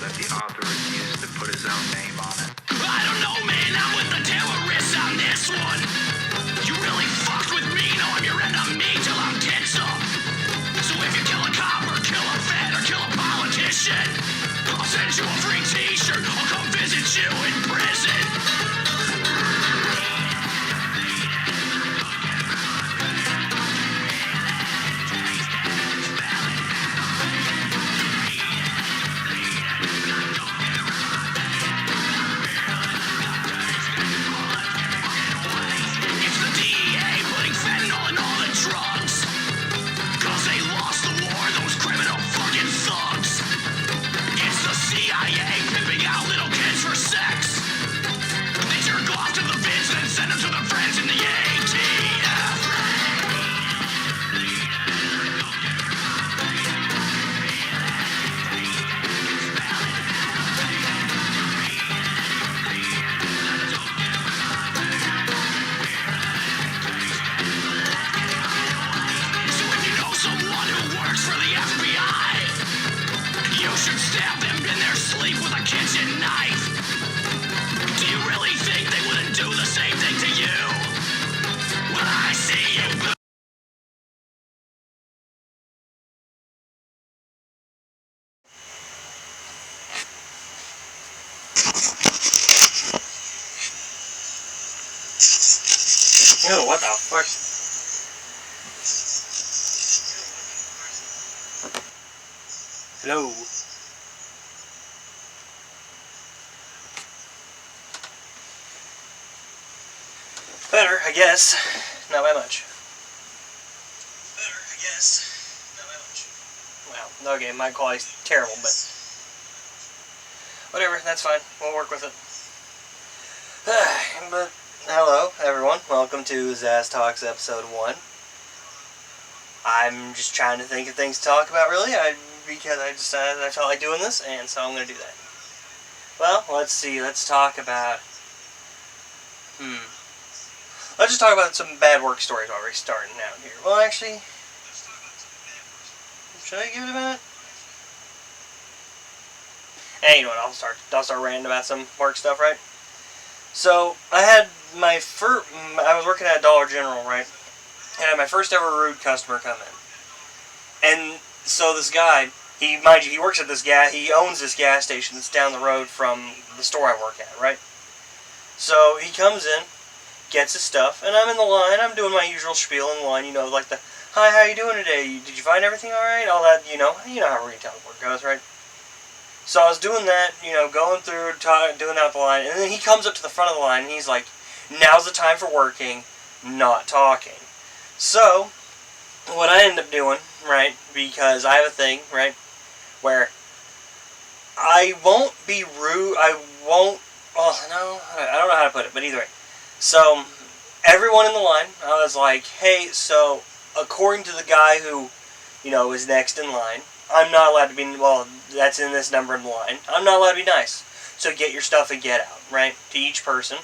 that the author refused to put his own name on it. I don't know, man. I'm with the terrorists on this one. You really fucked with me. Now I'm your enemy till I'm dead some. So if you kill a cop or kill a vet or kill a politician, I'll send you a free t-shirt. I'll come visit you in prison. Ew, what the fuck? Hello. Better, I guess. Not by much. Better, I guess. Not by much. Well, okay, my quality's terrible, but whatever, that's fine. We'll work with it. But hello, everyone. Welcome to Zsasz Talks episode 1. I'm just trying to think of things to talk about, really, because I decided I felt like doing this, and so I'm going to do that. Well, let's see. Let's talk about... Let's just talk about some bad work stories while we're starting out here. Well, actually... Should I give it a minute? Hey, you know what? I'll start ranting about some work stuff, right? So, I had my I was working at Dollar General, right? And I had my first ever rude customer come in. And so this guy, mind you, he works at he owns this gas station that's down the road from the store I work at, right? So, he comes in, gets his stuff, and I'm in the line, I'm doing my usual spiel in the line, you know, like the, hi, how you doing today? Did you find everything alright? All that, you know how retail work goes, right? So I was doing that, you know, going through, doing that with the line, and then he comes up to the front of the line, and he's like, now's the time for working, not talking. So, what I end up doing, right, because I have a thing, right, where I won't be rude, I don't know how to put it, but either way. So, everyone in the line, I was like, hey, so, according to the guy who, you know, is next in line, I'm not allowed to be, well, that's in this number in the line. I'm not allowed to be nice. So get your stuff and get out, right? To each person.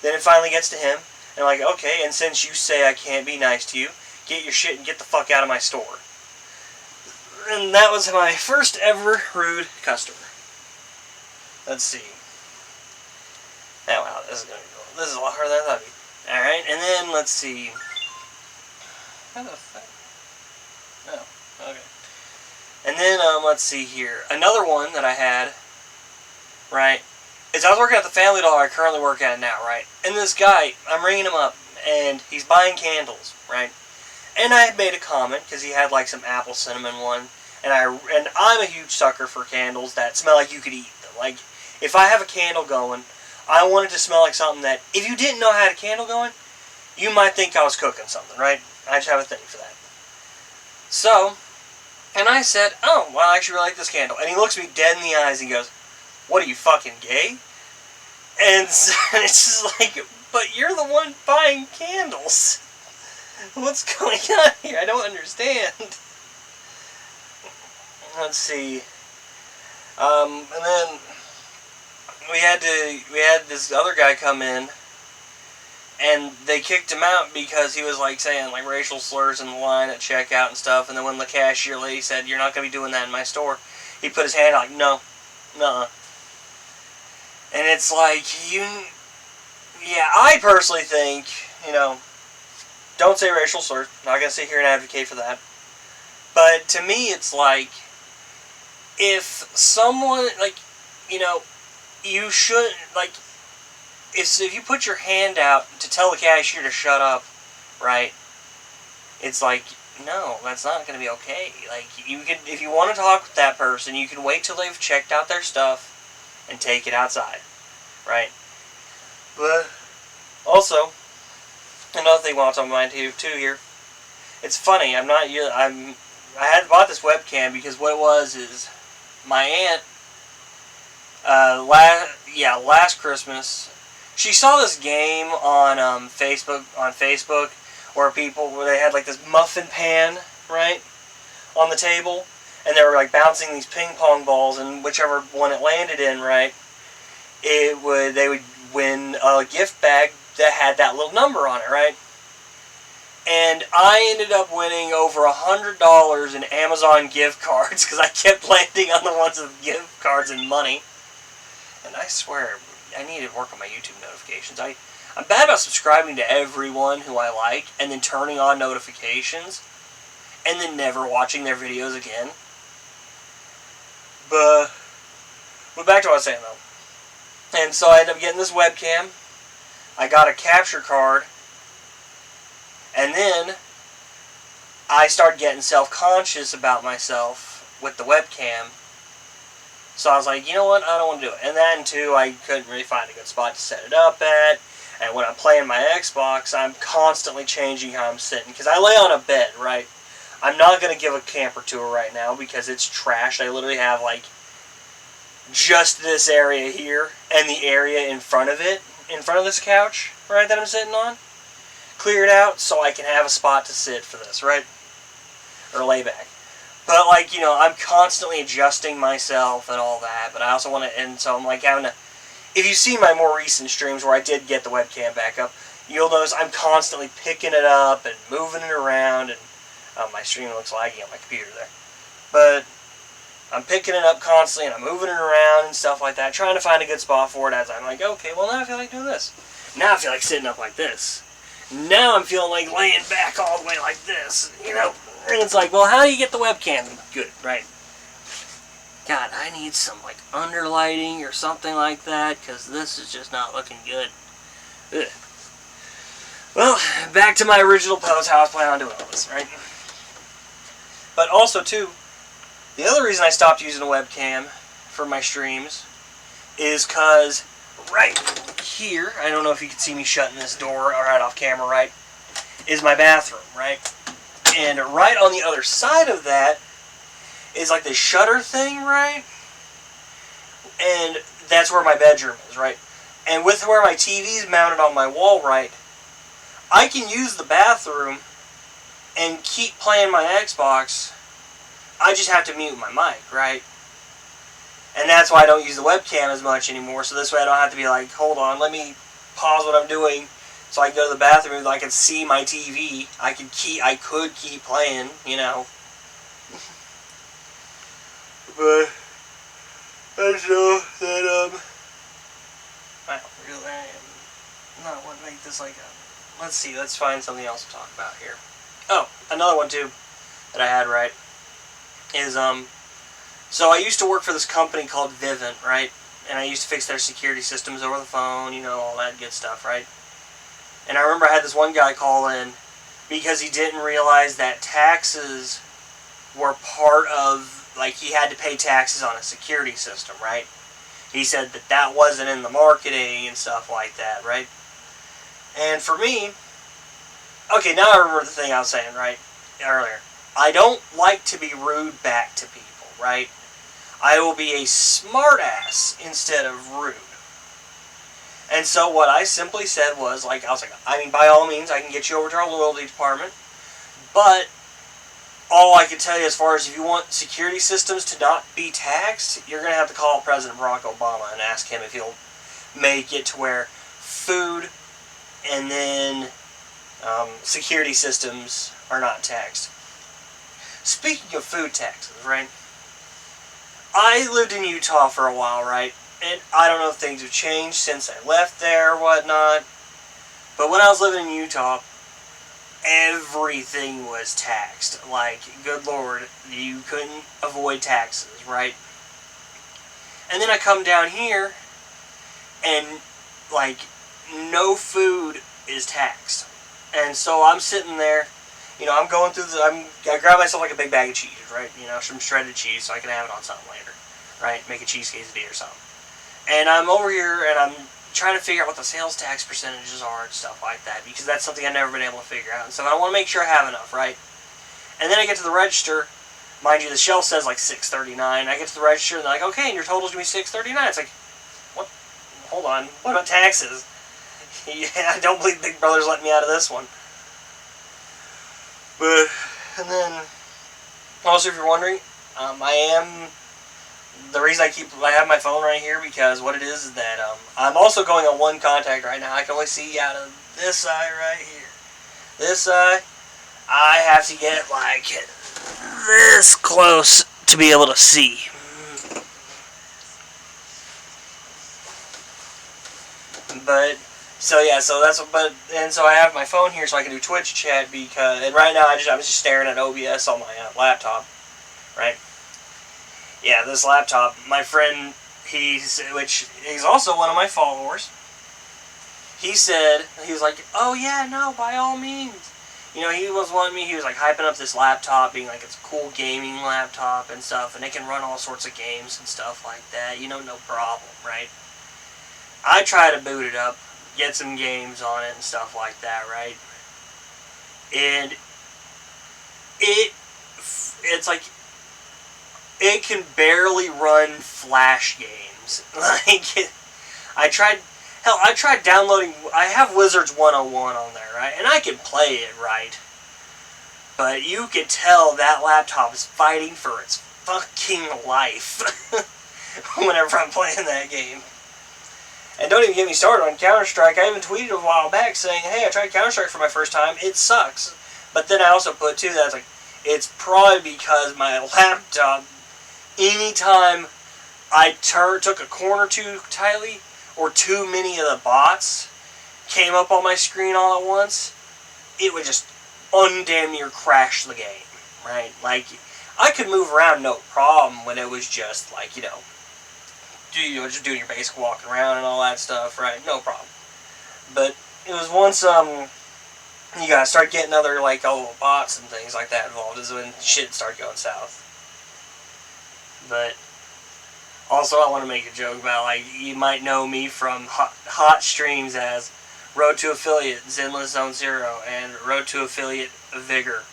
Then it finally gets to him. And I'm like, okay, and since you say I can't be nice to you, get your shit and get the fuck out of my store. And that was my first ever rude customer. Let's see. Oh, wow, this is a lot harder than I thought it'd be. Alright, and then, let's see. How the fuck? Oh, okay. And then, let's see here. Another one that I had, right, is I was working at the Family Dollar I currently work at now, right? And this guy, I'm ringing him up, and he's buying candles, right? And I had made a comment, because he had, like, some apple cinnamon one, and I'm a huge sucker for candles that smell like you could eat them. Like, if I have a candle going, I want it to smell like something that, if you didn't know I had a candle going, you might think I was cooking something, right? I just have a thing for that. So... And I said, oh, well, I actually really like this candle. And he looks me dead in the eyes and goes, what, are you fucking gay? And so, it's just like, but you're the one buying candles. What's going on here? I don't understand. Let's see. And then we had this other guy come in. And they kicked him out because he was like saying like racial slurs in the line at checkout and stuff. And then when the cashier lady said, you're not going to be doing that in my store, he put his hand out like, no, nuh-uh. And it's like, I personally think, don't say racial slurs. I'm not going to sit here and advocate for that. But to me, it's like, if someone, you should, if you put your hand out to tell the cashier to shut up, right, it's like, no, that's not going to be okay. Like, if you want to talk with that person, you can wait till they've checked out their stuff and take it outside, right? But also, another thing while it's on my mind too here, it's funny. I had bought this webcam because what it was is my aunt, last Christmas, she saw this game on Facebook where they had like this muffin pan, right, on the table, and they were like bouncing these ping pong balls, and whichever one it landed in, right, they would win a gift bag that had that little number on it, right? And I ended up winning over $100 in Amazon gift cards because I kept landing on the ones with gift cards and money. And I swear, I need to work on my YouTube notifications. I'm bad about subscribing to everyone who I like and then turning on notifications and then never watching their videos again. But back to what I was saying, though. And so I ended up getting this webcam. I got a capture card. And then I started getting self-conscious about myself with the webcam. So I was like, you know what, I don't want to do it. And then, too, I couldn't really find a good spot to set it up at. And when I'm playing my Xbox, I'm constantly changing how I'm sitting. Because I lay on a bed, right? I'm not going to give a camper tour right now because it's trash. I literally have, just this area here and the area in front of this couch, right, that I'm sitting on. Cleared out so I can have a spot to sit for this, right? Or lay back. But, I'm constantly adjusting myself and all that, but I also want to, and so I'm having to, if you see my more recent streams where I did get the webcam back up, you'll notice I'm constantly picking it up and moving it around, and my stream looks laggy on my computer there. But I'm picking it up constantly, and I'm moving it around and stuff like that, trying to find a good spot for it as I'm like, okay, well, now I feel like doing this. Now I feel like sitting up like this. Now I'm feeling like laying back all the way like this, And it's like, well, how do you get the webcam good, right? God, I need some, underlighting or something like that, because this is just not looking good. Ugh. Well, back to my original post, how I was planning on doing all this, right? But also, too, the other reason I stopped using a webcam for my streams is because right here, I don't know if you can see me shutting this door right off camera, right, is my bathroom, right? And right on the other side of that is like the shutter thing, right? And that's where my bedroom is, right? And with where my TV is mounted on my wall, right, I can use the bathroom and keep playing my Xbox. I just have to mute my mic, right? And that's why I don't use the webcam as much anymore, so this way I don't have to be like, hold on, let me pause what I'm doing so I can go to the bathroom and I can see my TV. I could keep playing, But I know that I don't really not want to make this let's see, let's find something else to talk about here. Oh, another one too that I had, right, is so I used to work for this company called Vivint, right? And I used to fix their security systems over the phone, all that good stuff, right? And I remember I had this one guy call in because he didn't realize that taxes were part of, he had to pay taxes on a security system, right? He said that wasn't in the marketing and stuff like that, right? And for me, okay, now I remember the thing I was saying, right, earlier. I don't like to be rude back to people, right? I will be a smartass instead of rude. And so what I simply said was, I was like, by all means, I can get you over to our loyalty department, but all I can tell you as far as if you want security systems to not be taxed, you're going to have to call President Barack Obama and ask him if he'll make it to where food and then security systems are not taxed. Speaking of food taxes, right? I lived in Utah for a while, right? And I don't know if things have changed since I left there or whatnot. But when I was living in Utah, everything was taxed. Like, good lord, you couldn't avoid taxes, right? And then I come down here, and, like, no food is taxed. And so I'm sitting there, you know, I'm going through I grab myself like a big bag of cheese, right? You know, some shredded cheese so I can have it on something later, right? Make a cheese quesadilla or something. And I'm over here and I'm trying to figure out what the sales tax percentages are and stuff like that, because that's something I've never been able to figure out. And so I want to make sure I have enough, right? And then I get to the register. Mind you, the shelf says like $6.39. I get to the register and they're like, okay, and your total's going to be $6.39. It's like, what? Hold on. What about taxes? Yeah, I don't believe Big Brother's letting me out of this one. But, and then, also if you're wondering, the reason I have my phone right here, because what it is that I'm also going on one contact right now. I can only see out of this eye right here. This eye, I have to get like this close to be able to see. But so yeah, so I have my phone here so I can do Twitch chat, and right now I was just staring at OBS on my laptop, right? Yeah, this laptop. My friend, he's also one of my followers. He was like, oh yeah, no, by all means. You know, he was like hyping up this laptop, being like it's a cool gaming laptop and stuff, and it can run all sorts of games and stuff like that. You know, no problem, right? I try to boot it up, get some games on it and stuff like that, right? And it's like, it can barely run Flash games. Like, I tried downloading, I have Wizards 101 on there, right? And I can play it, right? But you could tell that laptop is fighting for its fucking life whenever I'm playing that game. And don't even get me started on Counter-Strike. I even tweeted a while back saying, hey, I tried Counter-Strike for my first time. It sucks. But then I also put, too, that it's probably because my laptop, anytime I took a corner too tightly, or too many of the bots came up on my screen all at once, it would just undamn near crash the game, right? Like, I could move around no problem when it was just like, just doing your basic walking around and all that stuff, right? No problem. But it was once you gotta start getting other bots and things like that involved is when shit started going south. But also, I want to make a joke about, you might know me from hot streams as Road to Affiliate, Zenless Zone Zero, and Road to Affiliate Vigor.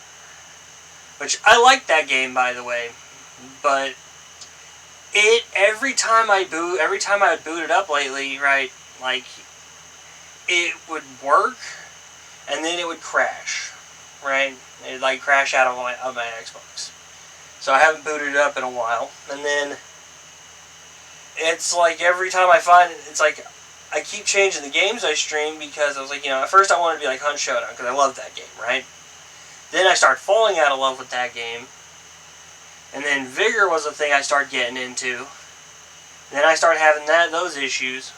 Which, I like that game, by the way. But, every time I would boot it up lately, right, it would work, and then it would crash, right? It would, crash out of my Xbox. So I haven't booted it up in a while, and then it's like every time I find it, it's like I keep changing the games I stream, because I was like, at first I wanted to be like Hunt Showdown because I love that game, right? Then I started falling out of love with that game, and then Vigor was the thing I started getting into. Then I started having those issues,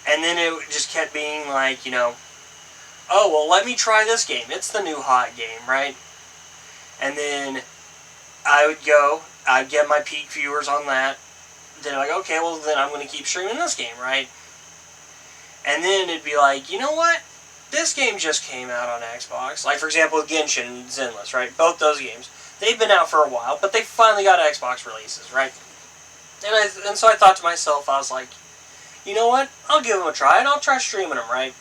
and then it just kept being like, oh well, let me try this game. It's the new hot game, right? And then I'd get my peak viewers on that. Then I'm like, okay, well then I'm going to keep streaming this game, right? And then it'd be like, you know what? This game just came out on Xbox. Like, for example, Genshin and Zenless, right? Both those games. They've been out for a while, but they finally got Xbox releases, right? And so I thought to myself, I was like, you know what? I'll give them a try, and I'll try streaming them, right?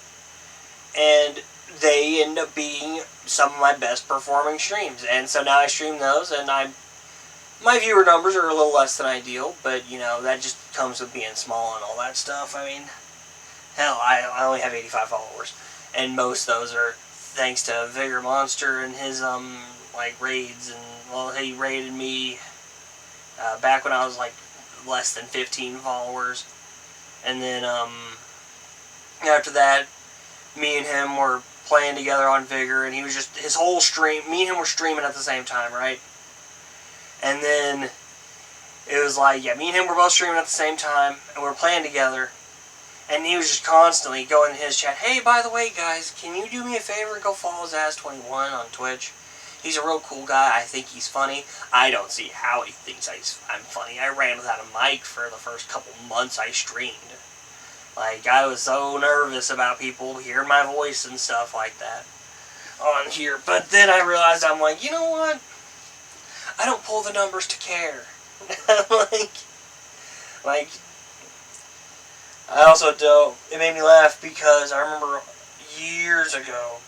And they end up being some of my best performing streams. And so now I stream those, and my viewer numbers are a little less than ideal, but, that just comes with being small and all that stuff. I mean, hell, I only have 85 followers, and most of those are thanks to Vigor Monster and his, raids, and, well, he raided me back when I was, less than 15 followers, and then, after that, me and him were playing together on Vigor, and he was just, his whole stream, me and him were streaming at the same time, right? And then it was like, yeah, me and him were both streaming at the same time, and we were playing together, and he was just constantly going in his chat, hey, by the way, guys, can you do me a favor and go follow Zsasz21 on Twitch? He's a real cool guy. I think he's funny. I don't see how he thinks I'm funny. I ran without a mic for the first couple months I streamed. Like, I was so nervous about people hearing my voice and stuff like that on here. But then I realized, I'm like, you know what? I don't pull the numbers to care. like, I also don't. It made me laugh because I remember years ago,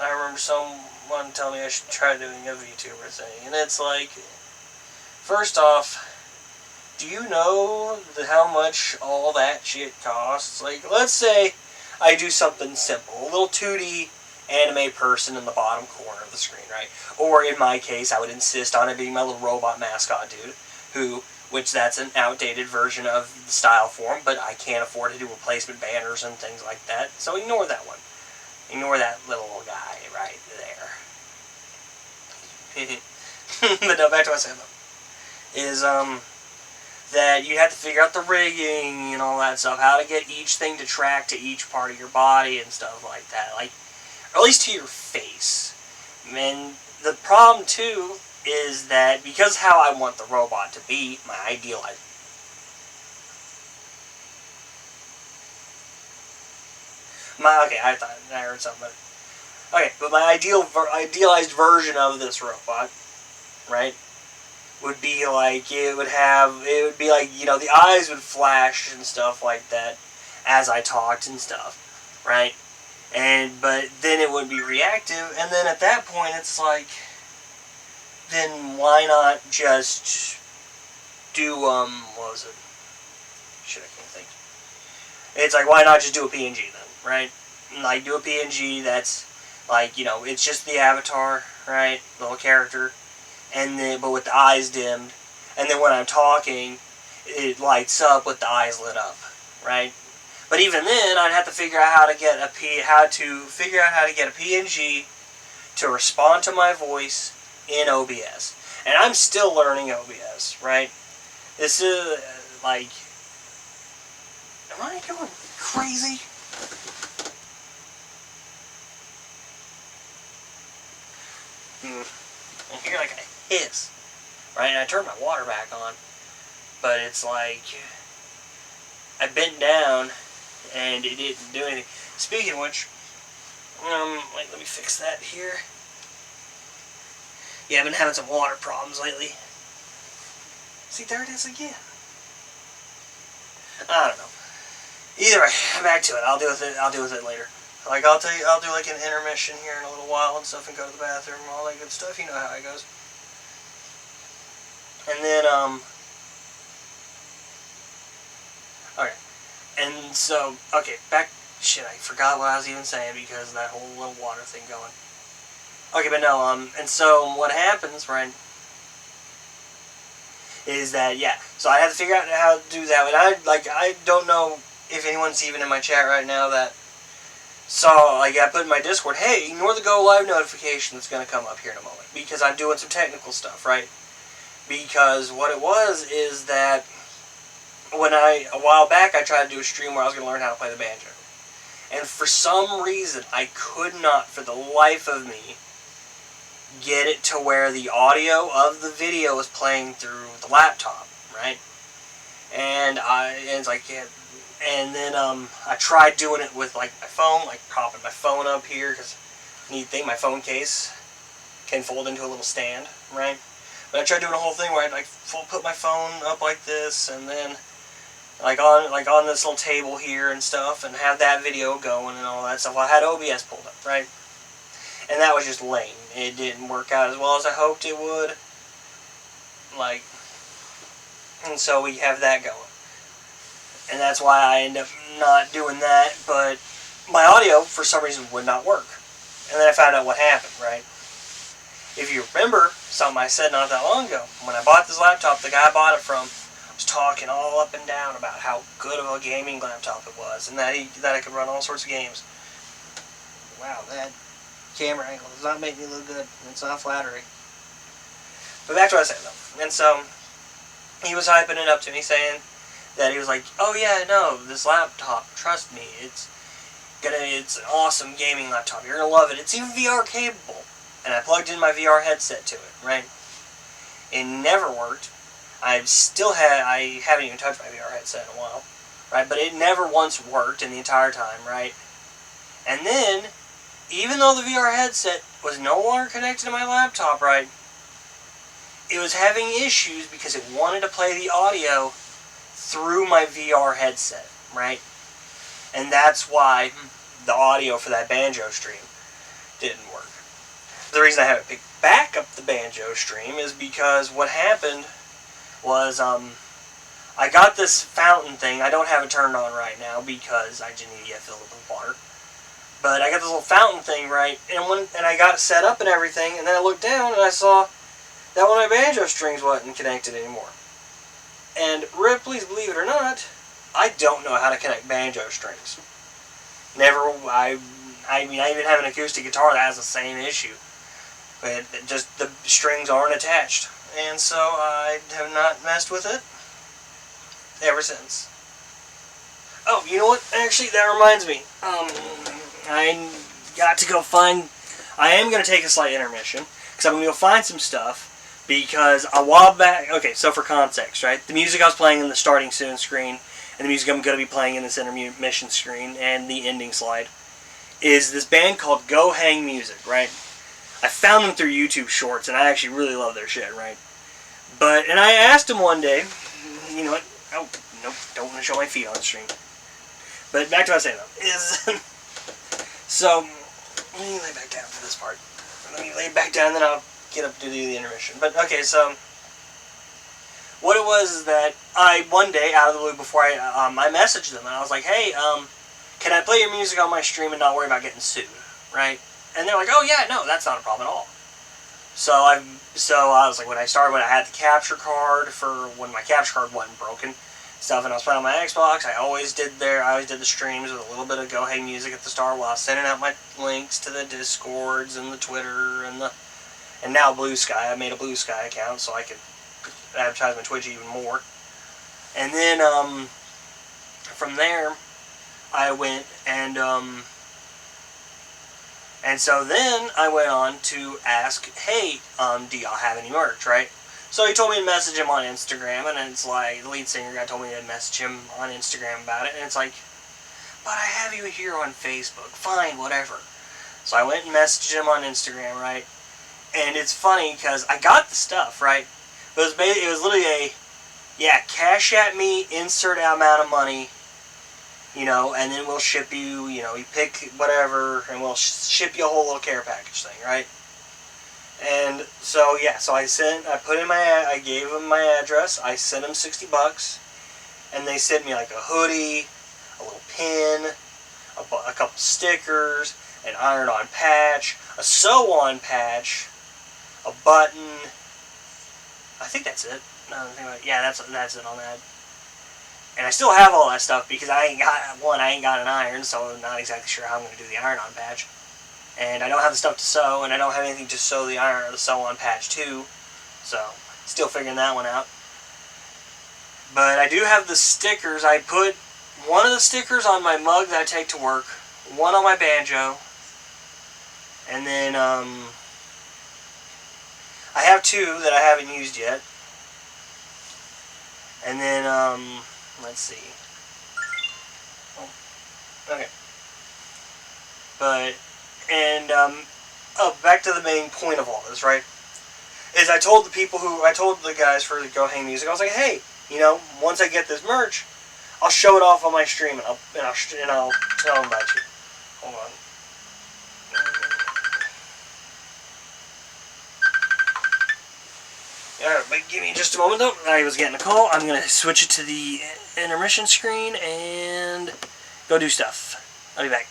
I remember someone telling me I should try doing a VTuber thing. And it's like, first off, do you know how much all that shit costs? Like, let's say I do something simple. A little 2D anime person in the bottom corner of the screen, right? Or in my case, I would insist on it being my little robot mascot dude, which that's an outdated version of the style form, but I can't afford to do replacement banners and things like that, so ignore that one. Ignore that little guy right there. But no, back to what I said though. Is, that you have to figure out the rigging and all that stuff, how to get each thing to track to each part of your body and stuff like that, like, or at least to your face. And the problem too is that because how I want the robot to be, my idealized I thought I heard something. Okay, but my idealized version of this robot, right, would be like, it would be like, you know, the eyes would flash and stuff like that as I talked and stuff, right? But then it would be reactive, and then at that point it's like, then why not just do, what was it? Shit, I can't think. It's like, why not just do a PNG then, right? Like, do a PNG that's, like, you know, it's just the avatar, right? The little character. And then, but with the eyes dimmed, and then when I'm talking, it lights up with the eyes lit up, right? But even then, I'd have to figure out how to get a PNG to respond to my voice in OBS, and I'm still learning OBS, right? This is like, am I going crazy? I hear like a hiss, right? And I turned my water back on, but it's like I bent down and it didn't do anything. Speaking of which, wait, let me fix that here. Yeah, I've been having some water problems lately. See, there it is again. I don't know. Either way, back to it. I'll deal with it later. Like, I'll do like an intermission here in a little while and stuff, and go to the bathroom and all that good stuff. You know how it goes. And then, okay. And so, okay, shit, I forgot what I was even saying because of that whole little water thing going. Okay, but no, and so what happens, right, is that, yeah, so I have to figure out how to do that, and I don't know if anyone's even in my chat right now that saw, like, I put in my Discord, hey, ignore the Go Live notification that's going to come up here in a moment, because I'm doing some technical stuff, right? Because what it was is that a while back, I tried to do a stream where I was going to learn how to play the banjo. And for some reason, I could not, for the life of me, get it to where the audio of the video was playing through the laptop, right? And it's like, yeah, and then I tried doing it with like my phone, like propping my phone up here, because neat thing, my phone case can fold into a little stand, right? But I tried doing a whole thing where I'd like put my phone up like this, and then like on this little table here and stuff, and have that video going and all that stuff. I had OBS pulled up, right? And that was just lame. It didn't work out as well as I hoped it would. Like, and so we have that going. And that's why I end up not doing that, but my audio, for some reason, would not work. And then I found out what happened, right? If you remember something I said not that long ago, when I bought this laptop, the guy I bought it from was talking all up and down about how good of a gaming laptop it was, and that I could run all sorts of games. Wow, that camera angle does not make me look good. It's not flattering. But back to what I said, though. And so, he was hyping it up to me, saying that he was like, "Oh yeah, no, this laptop, trust me, it's an awesome gaming laptop. You're gonna love it. It's even VR capable." And I plugged in my VR headset to it, right? It never worked. I haven't even touched my VR headset in a while, right? But it never once worked in the entire time, right? And then, even though the VR headset was no longer connected to my laptop, right, it was having issues because it wanted to play the audio through my VR headset, right? And that's why the audio for that banjo stream didn't work. The reason I haven't picked back up the banjo stream is because what happened was I got this fountain thing. I don't have it turned on right now because I just need to get filled up with water. But I got this little fountain thing, right, and I got it set up and everything, and then I looked down and I saw that one of my banjo strings wasn't connected anymore. And please believe it or not, I don't know how to connect banjo strings. I even have an acoustic guitar that has the same issue. But just the strings aren't attached. And so I have not messed with it ever since. Oh, you know what? Actually, that reminds me. I got to go find... I am going to take a slight intermission, because I'm going to go find some stuff, because a while back... Okay, so for context, right? The music I was playing in the starting soon screen, and the music I'm going to be playing in this intermission screen, and the ending slide, is this band called Go Hang Music, right? I found them through YouTube Shorts, and I actually really love their shit, right? And I asked them one day, you know what? Oh, nope, don't want to show my feet on the stream. But back to what I was saying, though, is... So, let me lay back down for this part. Let me lay back down, and then I'll get up to do the intermission. But, okay, so... What it was is that one day, out of the blue, before I messaged them, and I was like, hey, can I play your music on my stream and not worry about getting sued, right? And they're like, oh yeah, no, that's not a problem at all. So I was like, when I had the capture card for when my capture card wasn't broken, stuff, and I was playing on my Xbox, I always did the streams with a little bit of Go Hang Music at the start while I was sending out my links to the Discords and the Twitter and now Blue Sky. I made a Blue Sky account so I could advertise my Twitch even more. And then from there, I went and so then I went on to ask, hey, do y'all have any merch, right? So he told me to message him on Instagram, and it's like, the lead singer guy told me to message him on Instagram about it, and it's like, but I have you here on Facebook, fine, whatever. So I went and messaged him on Instagram, right? And it's funny, because I got the stuff, right? But it was literally cash at me, insert amount of money, you know, and then we'll ship you, you know, you pick whatever, and we'll ship you a whole little care package thing, right? And so, yeah, so I gave them my address, I sent them $60, and they sent me like a hoodie, a little pin, a couple stickers, an iron-on patch, a sew-on patch, a button. I think that's it. Yeah, that's it on that. And I still have all that stuff because I ain't got an iron, so I'm not exactly sure how I'm going to do the iron-on patch. And I don't have the stuff to sew, and I don't have anything to sew the sew-on patch to, so still figuring that one out. But I do have the stickers. I put one of the stickers on my mug that I take to work, one on my banjo, and then I have two that I haven't used yet. And then let's see. Okay. Back to the main point of all this, right? Is I told the guys for the Go Hang Music, I was like, hey, you know, once I get this merch, I'll show it off on my stream, and I'll tell them about you. Hold on. Alright, but give me just a moment though. I was getting a call. I'm gonna switch it to the intermission screen and go do stuff. I'll be back.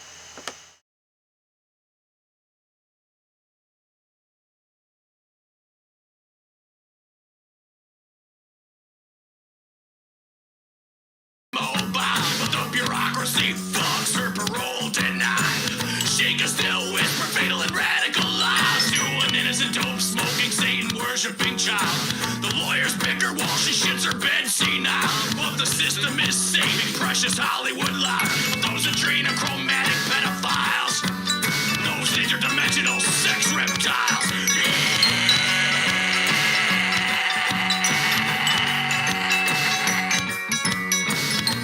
Bureaucracy fucks her parole denied. She can still whisper fatal and radical lies to an innocent dope smoking Satan worshipping child. The lawyers pick her her while she shits her bed senile. But the system is saving precious Hollywood lives. Those adrenochromatic pedophiles, those interdimensional sex reptiles.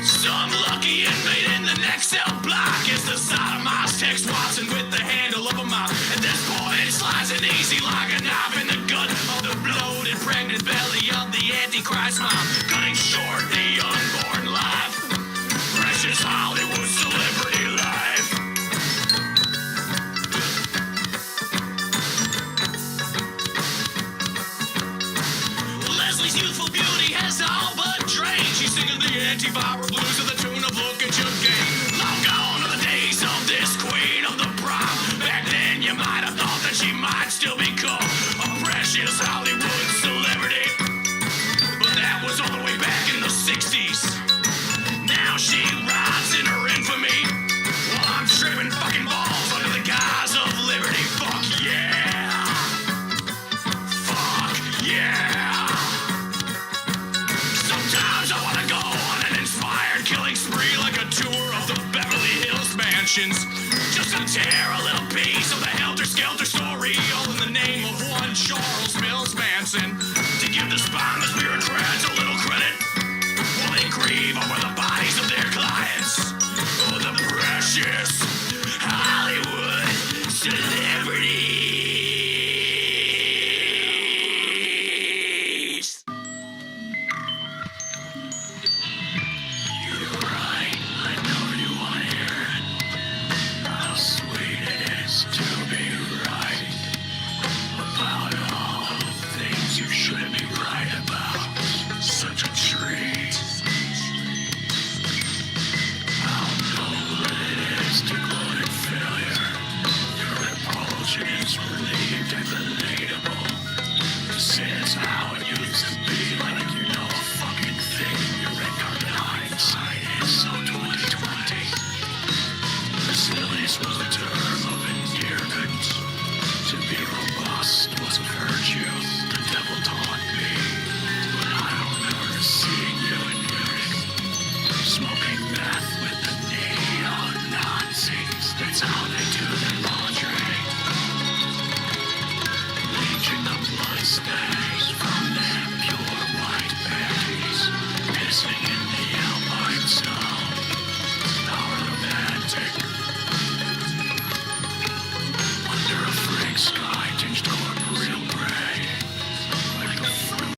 Some lucky inmate in the next cell block is the sodomized Tex Watson with the handle of a mop. At this point, it slides in easy like a knife in the gut of the bloated, pregnant belly of the Antichrist mom, cutting short the unborn life. Precious Hollywood celebrity life. Leslie's youthful beauty has all but drained. She's singing the antiviral blues to the tune of Look at Your Game. Long gone are the days of this queen of the prom. Back then you might have thought that she might still be called a precious Hollywood celebrity, but that was all the way back in the 60s. Now she rides in her infamy while I'm tripping fucking balls under the guise of liberty. Fuck yeah. Fuck yeah. Sometimes I wanna go on an inspired killing spree like a tour of the Beverly Hills mansions, just to tear a little piece of the helter-skelter story, all in the name of one Charles Mills Manson, to give the spineless bureaucrats a little credit while they grieve over the bodies of their clients. Oh, the precious Hollywood celebrities. You're right, I know you want to hear it. How sweet it is to be right about all the things you shouldn't be right about. Such a treat. How noble it is to gloat in failure. Your repulsion is relieved and relatable. To say it's how it used to be, like you know a fucking thing. Your red carpet hindsight is so 2020. Resilience was a term of endearment. To be robust was a virtue. The devil taught me. But I don't remember seeing you in Munich, smoking meth with the neon Nazis. That's how they do their laundry. Leeching the blood stains from their pure white panties, pissing in the alpine snow. How romantic. Under a frank sky tinged corporeal gray, like a fruit.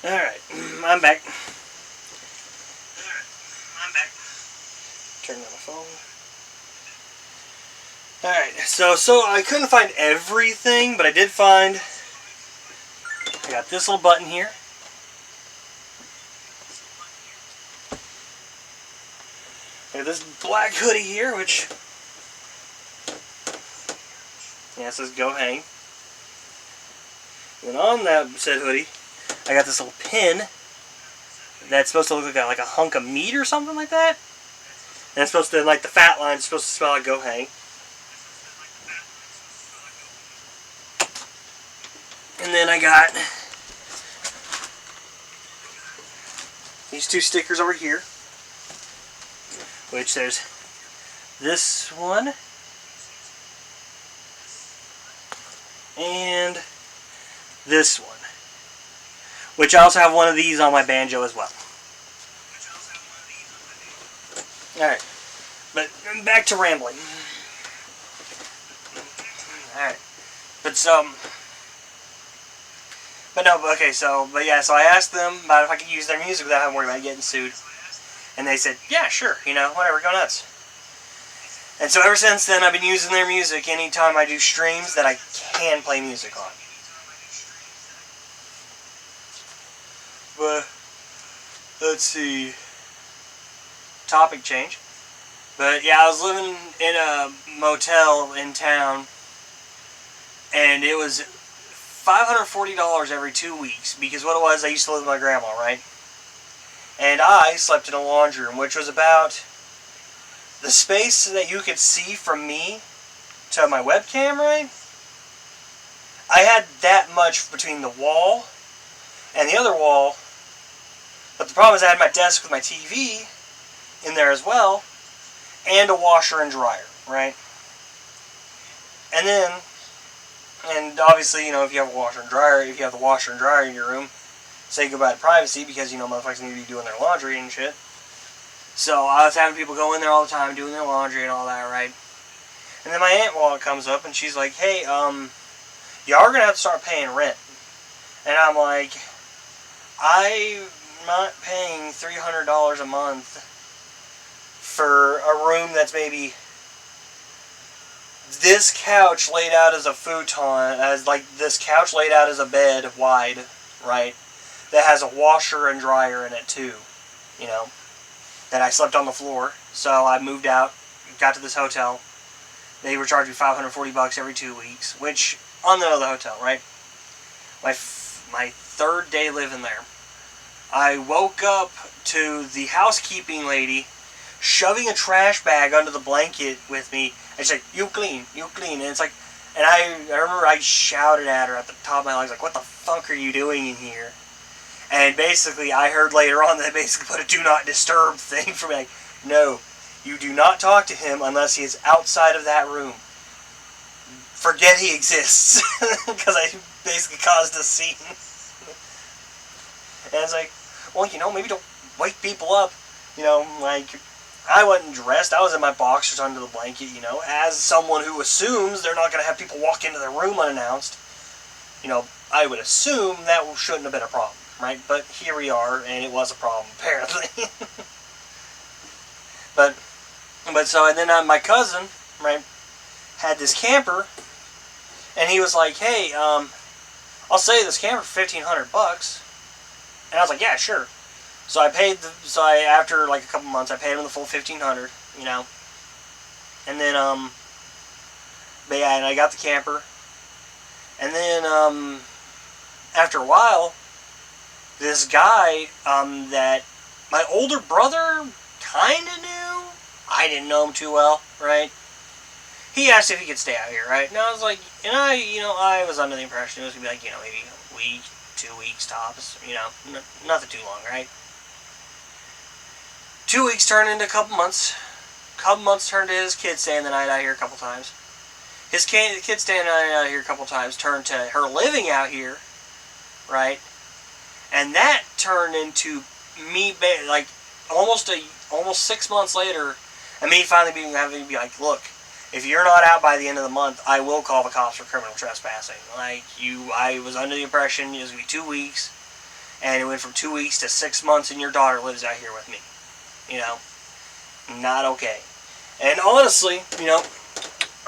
Alright, I'm back. Turning on my phone. Alright, so I couldn't find everything, but I did find, I got this little button here. I got this black hoodie here, which, yeah, it says go hang. And on that said hoodie, I got this little pin that's supposed to look like a hunk of meat or something like that. And it's supposed to, like the fat line, it's supposed to smell like go hang. And then I got these two stickers over here, which there's this one and this one, which I also have one of these on my banjo as well. Alright, but back to rambling. Alright, but yeah, so I asked them about if I could use their music without having to worry about getting sued. And they said, yeah, sure, whatever, go nuts. And so ever since then, I've been using their music anytime I do streams that I can play music on. But, let's see, topic change. But yeah, I was living in a motel in town, and it was $540 every 2 weeks, because what it was, I used to live with my grandma, right? And I slept in a laundry room, which was about the space that you could see from me to my webcam, right? I had that much between the wall and the other wall, but the problem is I had my desk with my TV in there as well, and a washer and dryer, right? And then, and obviously, you know, if you have a washer and dryer, if you have the washer and dryer in your room, say goodbye to privacy, because, you know, motherfuckers need to be doing their laundry and shit. So I was having people go in there all the time doing their laundry and all that, right? And then my aunt wallet comes up and she's like, hey, y'all are gonna have to start paying rent. And I'm like, I'm not paying $300 a month for a room that's maybe this couch laid out as a futon, as like this couch laid out as a bed wide, right? That has a washer and dryer in it too, you know. That I slept on the floor, so I moved out, got to this hotel. They were charging $540 every 2 weeks, which on the other hotel, right? My third day living there, I woke up to the housekeeping lady shoving a trash bag under the blanket with me, and she's like, you clean, and it's like, and I remember I shouted at her at the top of my lungs, like, what the fuck are you doing in here? And basically, I heard later on that they basically put a do not disturb thing for me, like, no, you do not talk to him unless he is outside of that room. Forget he exists, because I basically caused a scene. And it's like, well, you know, maybe don't wake people up, you know, like, I wasn't dressed, I was in my boxers under the blanket, you know, as someone who assumes they're not going to have people walk into their room unannounced, you know, I would assume that shouldn't have been a problem, right? But here we are, and it was a problem, apparently. but so, and then my cousin, right, had this camper, and he was like, hey, I'll sell you this camper for $1,500, and I was like, yeah, sure. So I paid after like a couple months, I paid him the full $1,500, you know. And then, but yeah, and I got the camper. And then, after a while, this guy, that my older brother kinda knew, I didn't know him too well, right? He asked if he could stay out here, right? And I was like, and I was under the impression it was gonna be like, you know, maybe a week, 2 weeks tops, you know, nothing too long, right? 2 weeks turned into a couple months. Couple months turned to his kid staying the night out here a couple times. His kid staying the night out here a couple times turned to her living out here, right? And that turned into me, like, almost 6 months later, and me finally having to be like, look, if you're not out by the end of the month, I will call the cops for criminal trespassing. Like, I was under the impression it was going to be 2 weeks, and it went from 2 weeks to 6 months, and your daughter lives out here with me. You know, not okay. And honestly, you know,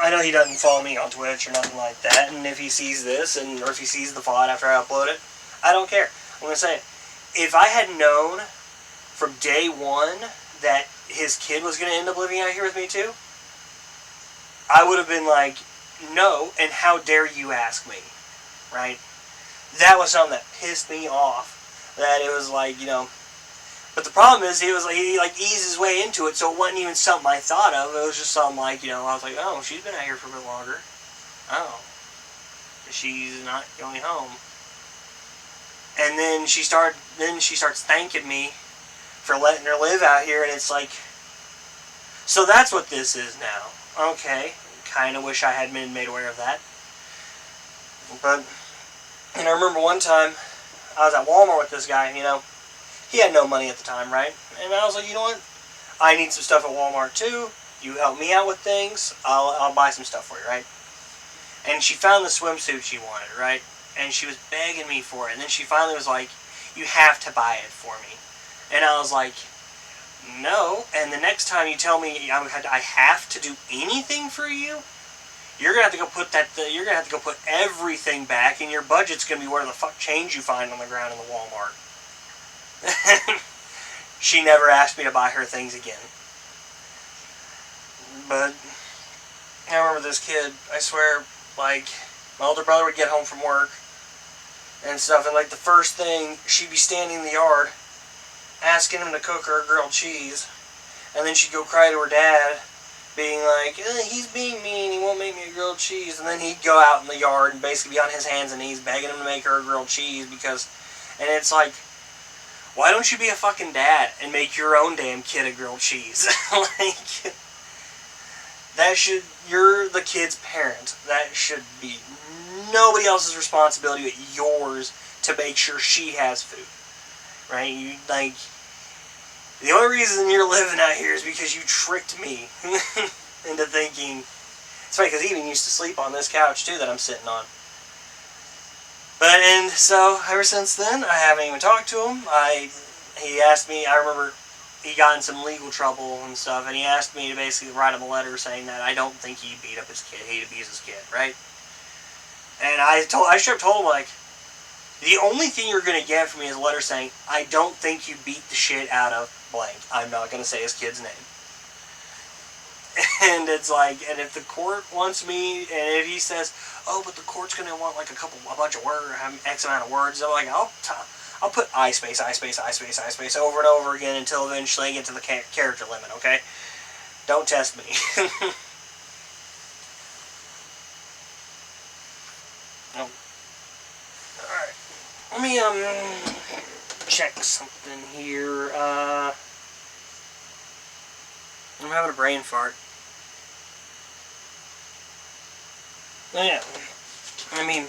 I know he doesn't follow me on Twitch or nothing like that, and if he sees this, or if he sees the VOD after I upload it, I don't care. I'm going to say it. If I had known from day one that his kid was going to end up living out here with me too, I would have been like, no, and how dare you ask me, right? That was something that pissed me off, that it was like, you know. But the problem is, he eased his way into it, so it wasn't even something I thought of. It was just something like, you know, I was like, oh, she's been out here for a bit longer. Oh. She's not going home. And then she starts thanking me for letting her live out here, and it's like, so that's what this is now. Okay. Kind of wish I had been made aware of that. But, and I remember one time, I was at Walmart with this guy, you know. He had no money at the time, right? And I was like, you know what? I need some stuff at Walmart too. You help me out with things, I'll buy some stuff for you, right? And she found the swimsuit she wanted, right? And she was begging me for it. And then she finally was like, you have to buy it for me. And I was like, no. And the next time you tell me I have to do anything for you, you're gonna have to go put you're gonna have to go put everything back, and your budget's gonna be where the fuck change you find on the ground in the Walmart. She never asked me to buy her things again. But I remember this kid, I swear, like, my older brother would get home from work and stuff, and like the first thing, she'd be standing in the yard asking him to cook her a grilled cheese, and then she'd go cry to her dad being like, he's being mean, he won't make me a grilled cheese. And then he'd go out in the yard and basically be on his hands and knees begging him to make her a grilled cheese because, and it's like, why don't you be a fucking dad and make your own damn kid a grilled cheese? Like, you're the kid's parent. That should be nobody else's responsibility but yours to make sure she has food. Right? The only reason you're living out here is because you tricked me into thinking. It's funny because he even used to sleep on this couch too that I'm sitting on. And so ever since then, I haven't even talked to him. He asked me. I remember he got in some legal trouble and stuff, and he asked me to basically write him a letter saying that I don't think he beat up his kid. He'd abuse his kid, right? And I straight up told him, like, the only thing you're gonna get from me is a letter saying I don't think you beat the shit out of blank. I'm not gonna say his kid's name. And it's like, and if the court wants me, and if he says, oh, but the court's gonna want like a bunch of words, X amount of words, I'm like, I'll put I space over and over again until eventually I get to the character limit. Okay, don't test me. Oh. All right, let me check something here. I'm having a brain fart. Yeah. I mean,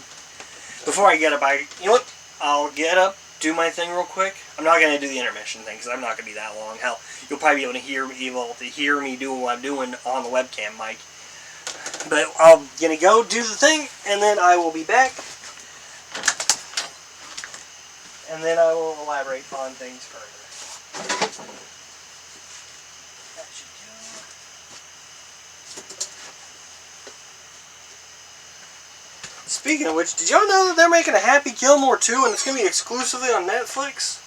before I get up, you know what? I'll get up, do my thing real quick. I'm not going to do the intermission thing because I'm not going to be that long. Hell, you'll probably be able to hear me do what I'm doing on the webcam mic. But I'm going to go do the thing, and then I will be back. And then I will elaborate on things further. That should do. Speaking of which, did y'all know that they're making a Happy Gilmore 2 and it's going to be exclusively on Netflix?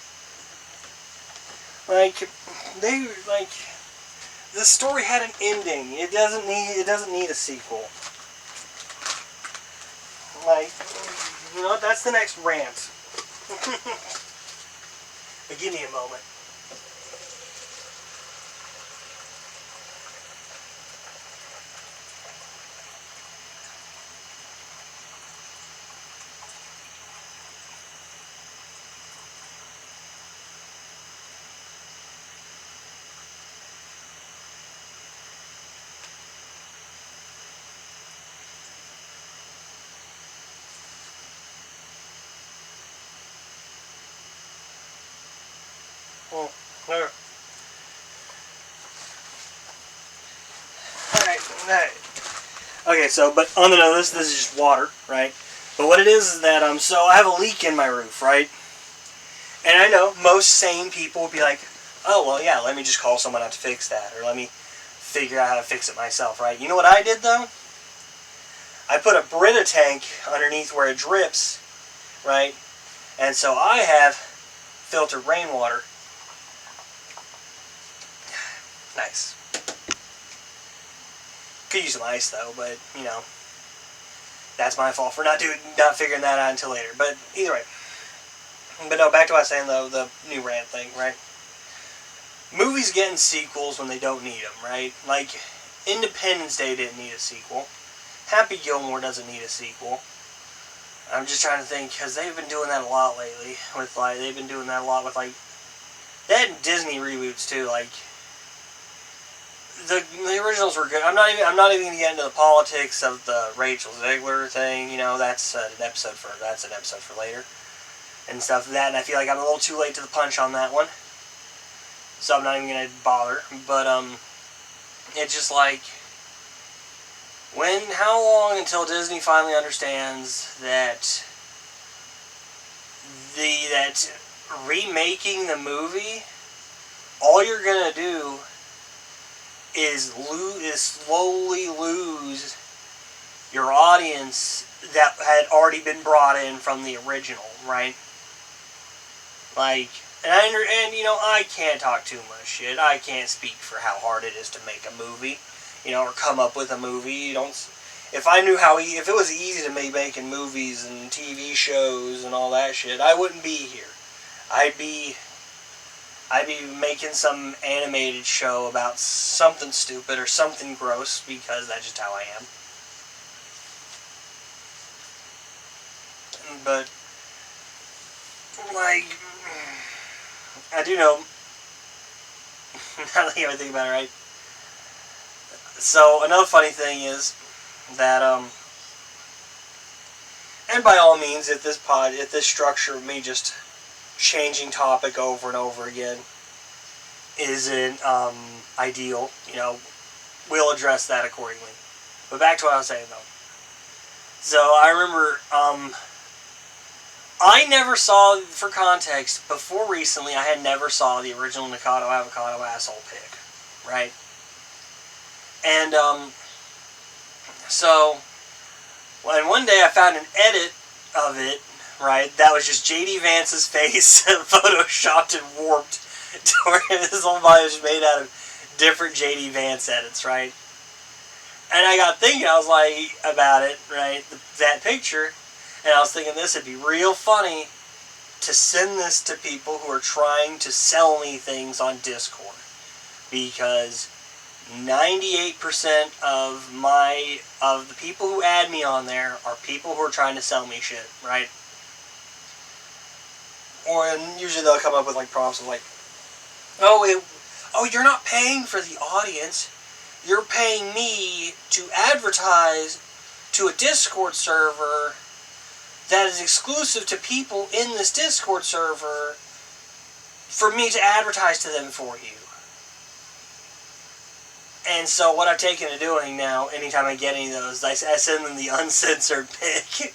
The story had an ending. It doesn't need a sequel. You know what? That's the next rant. But give me a moment. Oh, there. Alright. Okay, so, but on the notice, this is just water, right? But what it is that, so I have a leak in my roof, right? And I know most sane people would be like, oh, well, yeah, let me just call someone out to fix that, or let me figure out how to fix it myself, right? You know what I did, though? I put a Brita tank underneath where it drips, right? And so I have filtered rainwater. Nice. Could use some ice though, but you know, that's my fault for not figuring that out until later. But either way. But no, back to what I was saying though, the new rant thing, right? Movies getting sequels when they don't need them, right? Like Independence Day didn't need a sequel. Happy Gilmore doesn't need a sequel. I'm just trying to think because they've been doing that a lot lately. They've been doing that a lot with they had Disney reboots too, like. The originals were good. I'm not even going to get into the politics of the Rachel Zegler thing. You know, that's an episode for later and stuff like that. And I feel like I'm a little too late to the punch on that one, so I'm not even going to bother. But it's just like how long until Disney finally understands that remaking the movie, all you're going to do is slowly lose your audience that had already been brought in from the original, right? And you know, I can't talk too much shit. I can't speak for how hard it is to make a movie, you know, or come up with a movie. If I knew if it was easy to make making movies and TV shows and all that shit, I wouldn't be here. I'd be I'd be making some animated show about something stupid or something gross, because that's just how I am. But, like, I do know, now that I think about it, right? So, another funny thing is that, and by all means, if this structure of me just changing topic over and over again isn't ideal, we'll address that accordingly. But back to what I was saying, though. So I remember, I never saw, for context, before recently, I had never saw the original Nikado Avocado asshole pic, right? And, so, when one day I found an edit of it, right, that was just J.D. Vance's face photoshopped and warped to where his whole body was made out of different J.D. Vance edits, right? And I got thinking, I was like, about it, right, that picture, and I was thinking this would be real funny to send this to people who are trying to sell me things on Discord, because 98% of the people who add me on there are people who are trying to sell me shit, right? And usually they'll come up with like prompts of like, you're not paying for the audience, you're paying me to advertise to a Discord server that is exclusive to people in this Discord server for me to advertise to them for you. And so what I've taken to doing now, anytime I get any of those, I send them the uncensored pic.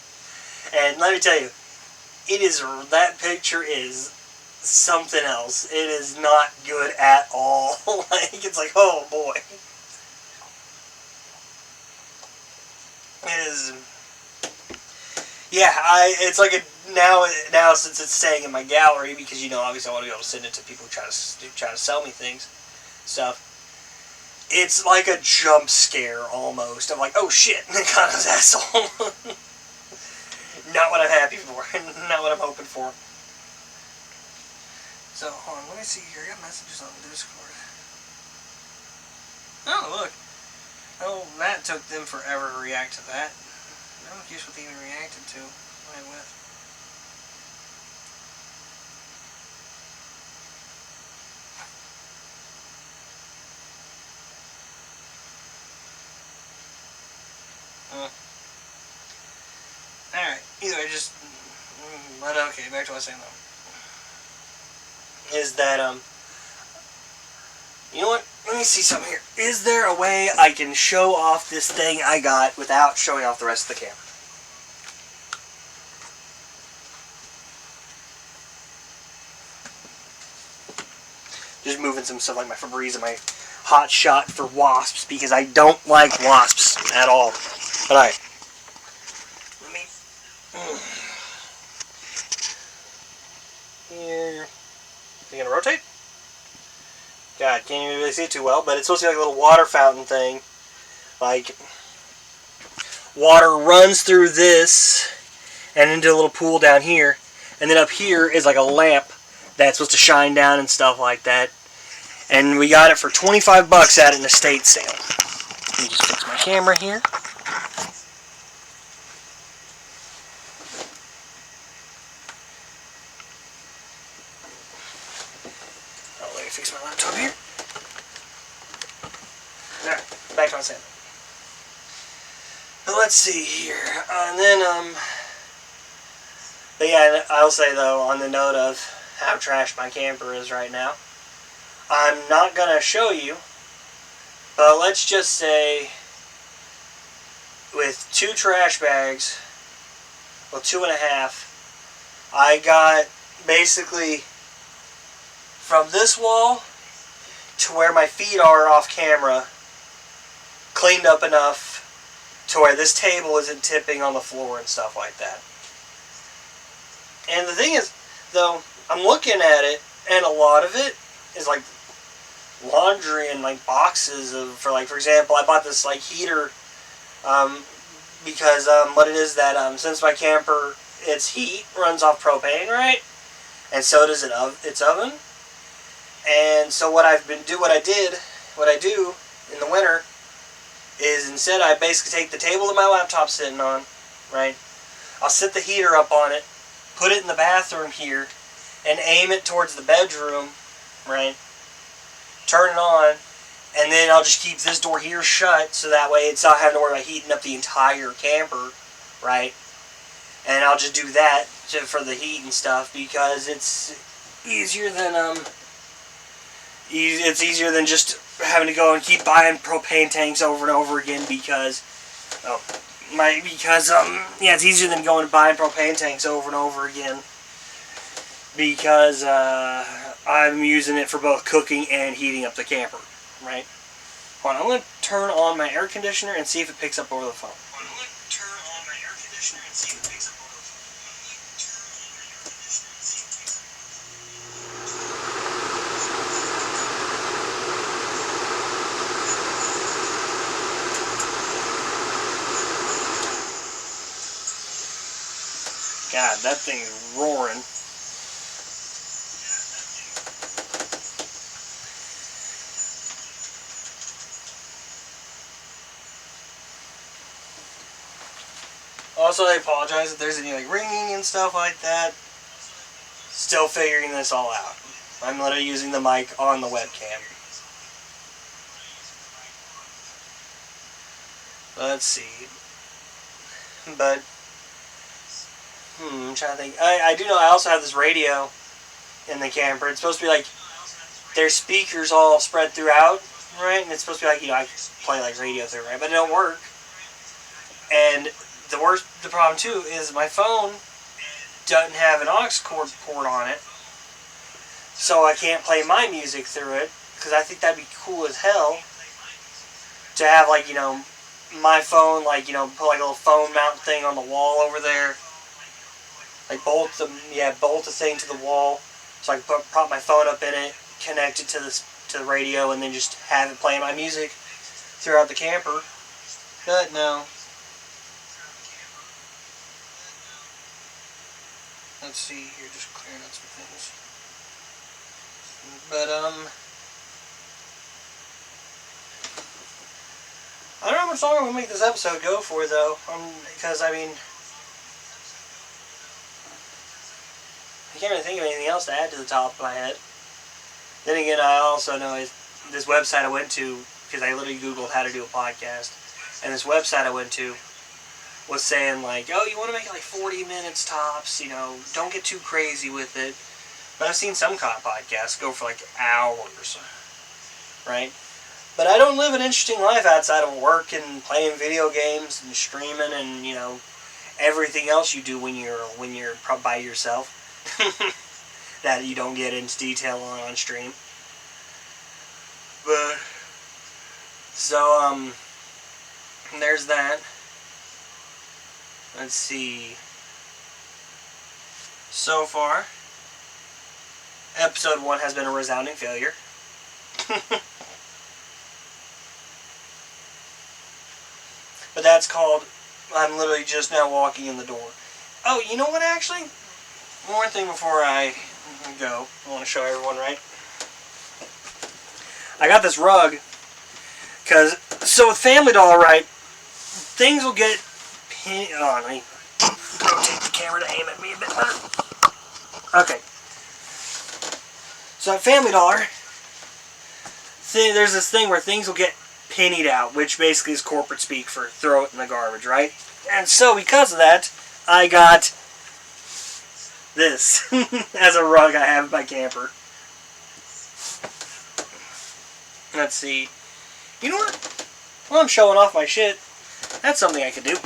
And let me tell you, that picture is something else. It is not good at all. It's like, oh boy. It is. Yeah, it's like now since it's staying in my gallery, because obviously I want to be able to send it to people who try to sell me things, stuff. It's like a jump scare almost. I'm like, oh shit, Nikado's asshole. Not what I'm happy for. Not what I'm hoping for. So, hold on, let me see here. I got messages on Discord. Oh, look. Oh, that took them forever to react to that. I'm curious what they even reacted to. Right with. Alright, either way, but okay, back to what I was saying though. Is that, you know what? Let me see something here. Is there a way I can show off this thing I got without showing off the rest of the camera? Just moving some stuff like my Febreze and my Hot Shot for wasps, because I don't like wasps at all. But alright. Let me... Here. You gonna rotate? God, can't even really see it too well, but it's supposed to be like a little water fountain thing. Like, water runs through this and into a little pool down here, and then up here is like a lamp that's supposed to shine down and stuff like that. And we got it for $25 at an estate sale. Let me just fix my camera here. Oh, let me fix my laptop here. Alright, back to what I'm saying. But let's see here. And then, but yeah, I'll say though, on the note of how trashed my camper is right now, I'm not going to show you, but let's just say with 2 trash bags, well 2.5, I got basically from this wall to where my feet are off camera cleaned up enough to where this table isn't tipping on the floor and stuff like that. And the thing is, though, I'm looking at it, and a lot of it is like laundry and like boxes of, for example, I bought this like heater because what it is that since my camper, its heat runs off propane, right? And so does its oven. And so what I do in the winter is instead I basically take the table that my laptop's sitting on, right? I'll set the heater up on it, put it in the bathroom here, and aim it towards the bedroom, right? Turn it on, and then I'll just keep this door here shut so that way it's not having to worry about heating up the entire camper, right? And I'll just do that for the heat and stuff because it's easier than it's easier than just having to go and keep buying propane tanks over and over again because it's easier than going and buying propane tanks over and over again because I'm using it for both cooking and heating up the camper, right? Hold on, I'm going to turn on my air conditioner and see if it picks up over the phone. God, that thing's roaring. Also, I apologize if there's any ringing and stuff like that. Still figuring this all out. I'm literally using the mic on the webcam. Let's see. But I'm trying to think. I do know I also have this radio in the camper. It's supposed to be there's speakers all spread throughout, right? And it's supposed to be I play radio through, right? But it don't work. And the problem too is my phone doesn't have an aux cord port on it, so I can't play my music through it. Because I think that'd be cool as hell to have my phone put a little phone mount thing on the wall over there. Bolt the thing to the wall, so I can prop my phone up in it, connect it to the radio, and then just have it playing my music throughout the camper. But no. Let's see here, just clearing out some things. But I don't know how much longer we'll make this episode go for though, because I can't really think of anything else to add to the top of my head. Then again, I also know this website I went to, because I literally Googled how to do a podcast, and this website I went to was saying oh, you want to make it 40 minutes tops, don't get too crazy with it. But I've seen some podcasts go for hours, right? But I don't live an interesting life outside of work and playing video games and streaming and everything else you do when you're by yourself. That you don't get into detail on stream. But so there's that. Let's see. So far, episode 1 has been a resounding failure. But that's called I'm literally just now walking in the door. Oh, you know what actually? One more thing before I go. I want to show everyone, right? I got this rug. So with Family Dollar, right, things will get pinned. Oh, let me rotate the camera to aim at me a bit better. Okay. So at Family Dollar, there's this thing where things will get pennied out, which basically is corporate speak for throw it in the garbage, right? And so because of that, I got this as a rug I have in my camper. Let's see. You know what? While I'm showing off my shit, that's something I could do.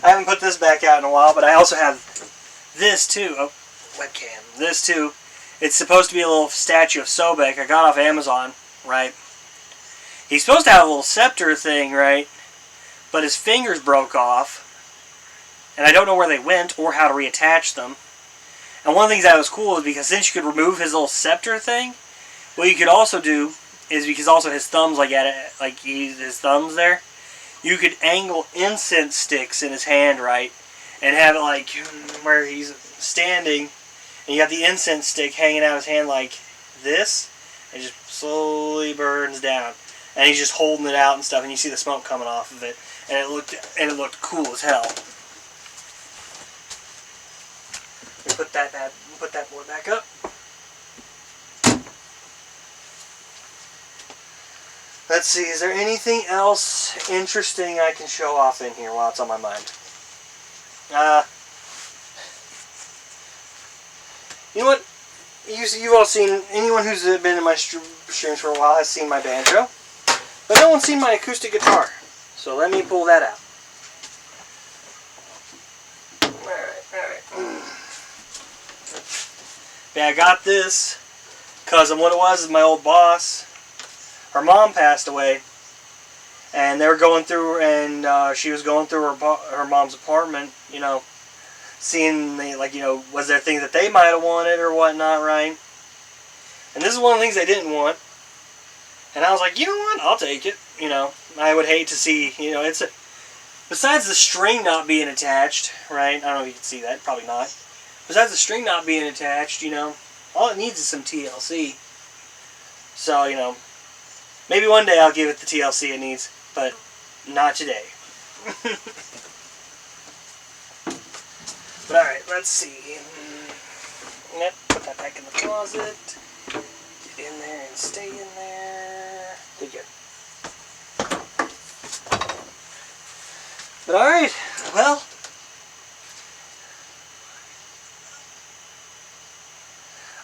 I haven't put this back out in a while, but I also have this too. Oh, webcam. This too. It's supposed to be a little statue of Sobek. I got off Amazon, right? He's supposed to have a little scepter thing, right? But his fingers broke off. And I don't know where they went or how to reattach them. And one of the things that was cool is because since you could remove his little scepter thing, what you could also do is because also his thumbs his thumbs there, you could angle incense sticks in his hand, right? and have it like where he's standing, and you got the incense stick hanging out of his hand like this. It just slowly burns down, and he's just holding it out and stuff, and you see the smoke coming off of it, and it looked cool as hell. We put that board back up. Let's see, is there anything else interesting I can show off in here while it's on my mind? You know what? You've all seen, anyone who's been in my streams for a while has seen my banjo, but no one's seen my acoustic guitar. So let me pull that out. Alright. Yeah, I got this because what it was is my old boss, her mom passed away, and they were going through, and she was going through her mom's apartment, you know, seeing, like, you know, was there things that they might have wanted or whatnot, right? And this is one of the things they didn't want. And I was like, you know what, I'll take it, you know. I would hate to see, you know, besides the string not being attached, right? I don't know if you can see that, probably not. Besides the string not being attached, you know, all it needs is some TLC. So, you know, maybe one day I'll give it the TLC it needs, but not today. But alright, let's see. Yep, put that back in the closet. Get in there and stay in there. Good. But alright, well.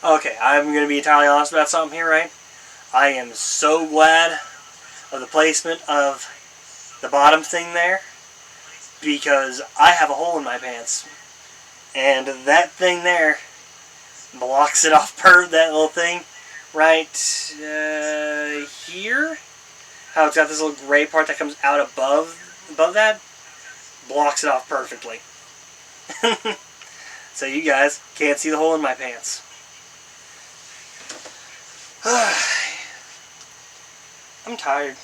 Okay, I'm going to be entirely honest about something here, right? I am so glad of the placement of the bottom thing there, because I have a hole in my pants. And that thing there blocks it off per that little thing right here. How it's got this little gray part that comes out above that. Blocks it off perfectly. So you guys can't see the hole in my pants. I'm tired.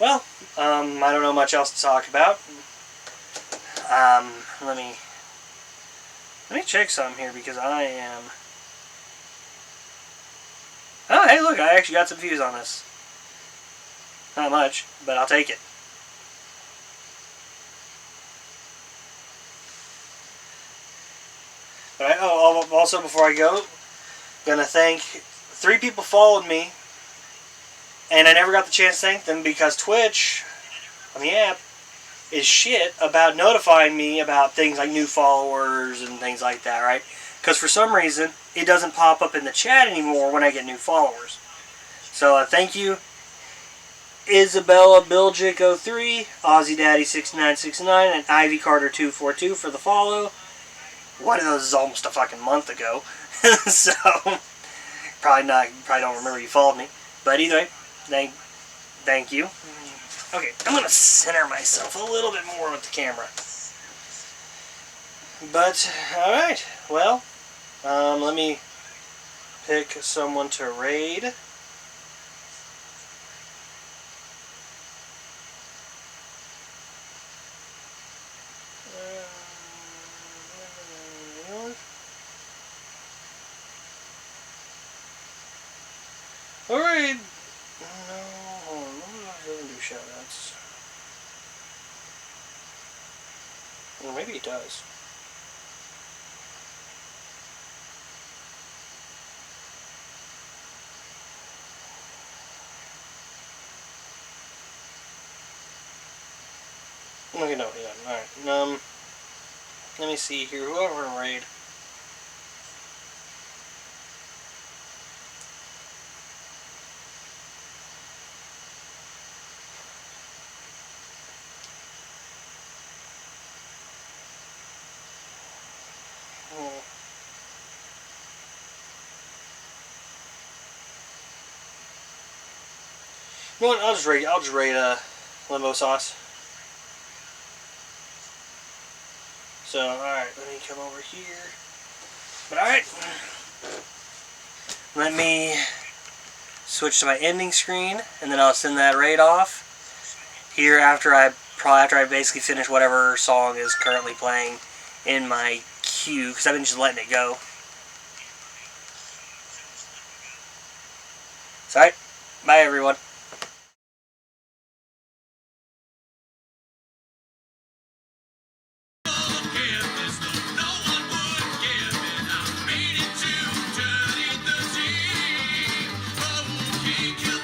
Well, I don't know much else to talk about. Let me check something here because I am. Oh, hey, look! I actually got some views on this. Not much, but I'll take it. But also before I go, gonna thank 3 people followed me, and I never got the chance to thank them because Twitch on the app is shit about notifying me about things like new followers and things like that, right? Because for some reason, it doesn't pop up in the chat anymore when I get new followers. So thank you, Isabella Bilgic03, Aussie Daddy 6969, and Ivy Carter 242 for the follow. One of those is almost a fucking month ago, so probably don't remember you followed me. But either way, thank you. Okay, I'm going to center myself a little bit more with the camera. But, alright, well, let me pick someone to raid. Alright. No, hold on. What doesn't do shoutouts? Well, maybe it does. Okay, no, he doesn't. Alright. Let me see here. Whoever in raid. You know what? I'll just rate limbo sauce. So, alright, let me come over here. But alright. Let me switch to my ending screen, and then I'll send that raid off here after I probably after I basically finish whatever song is currently playing in my queue, because I've been just letting it go. So, alright, bye everyone. King